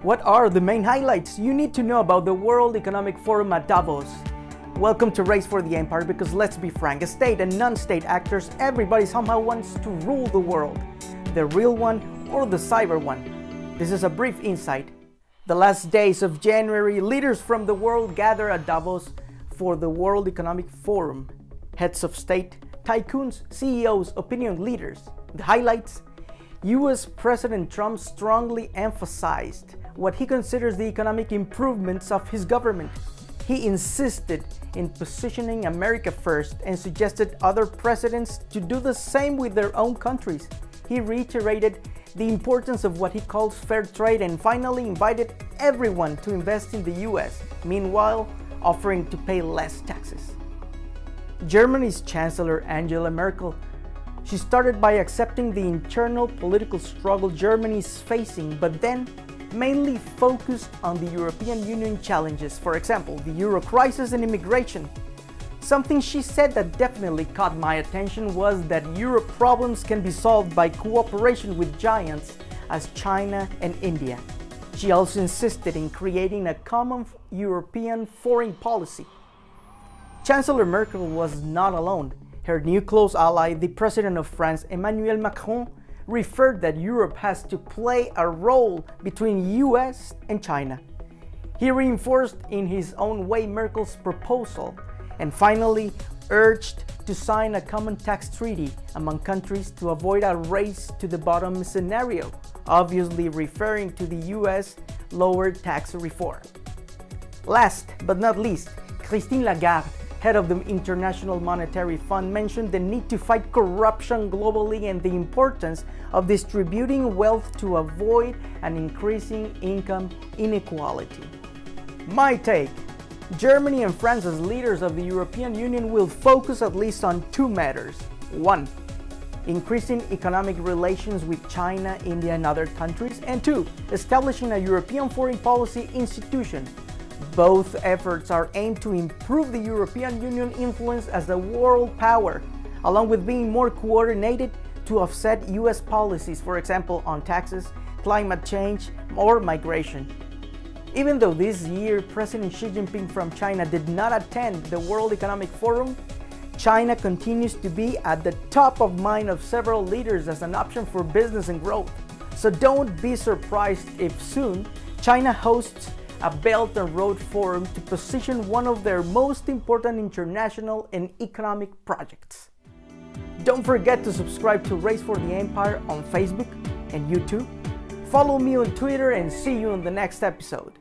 What are the main highlights you need to know about the World Economic Forum at Davos? Welcome to Race for the Empire, because let's be frank, state and non-state actors, everybody somehow wants to rule the world. The real one or the cyber one. This is a brief insight. The last days of January, leaders from the world gather at Davos for the World Economic Forum. Heads of state, tycoons, CEOs, opinion leaders. The highlights: US President Trump strongly emphasized what he considers the economic improvements of his government. He insisted in positioning America first and suggested other presidents to do the same with their own countries. He reiterated the importance of what he calls fair trade and finally invited everyone to invest in the US, meanwhile offering to pay less taxes. Germany's Chancellor Angela Merkel, she started by accepting the internal political struggle Germany is facing, but then mainly focused on the European Union challenges, for example, the Euro crisis and immigration. Something she said that definitely caught my attention was that Europe problems can be solved by cooperation with giants as China and India. She also insisted in creating a common European foreign policy. Chancellor Merkel was not alone. Her new close ally, the President of France, Emmanuel Macron, referred that Europe has to play a role between US and China. He reinforced in his own way Merkel's proposal and finally urged to sign a common tax treaty among countries to avoid a race to the bottom scenario, obviously referring to the US lower tax reform. Last but not least, Christine Lagarde, head of the International Monetary Fund, mentioned the need to fight corruption globally and the importance of distributing wealth to avoid an increasing income inequality. My take: Germany and France as leaders of the European Union will focus at least on two matters. 1. Increasing economic relations with China, India and other countries, and 2. Establishing a European foreign policy institution. Both efforts are aimed to improve the European Union influence as a world power, along with being more coordinated to offset US policies, for example, on taxes, climate change, or migration. Even though this year President Xi Jinping from China did not attend the World Economic Forum, China continues to be at the top of mind of several leaders as an option for business and growth. So don't be surprised if soon China hosts a Belt and Road Forum to position one of their most important international and economic projects. Don't forget to subscribe to Race for the Empire on Facebook and YouTube. Follow me on Twitter and see you in the next episode.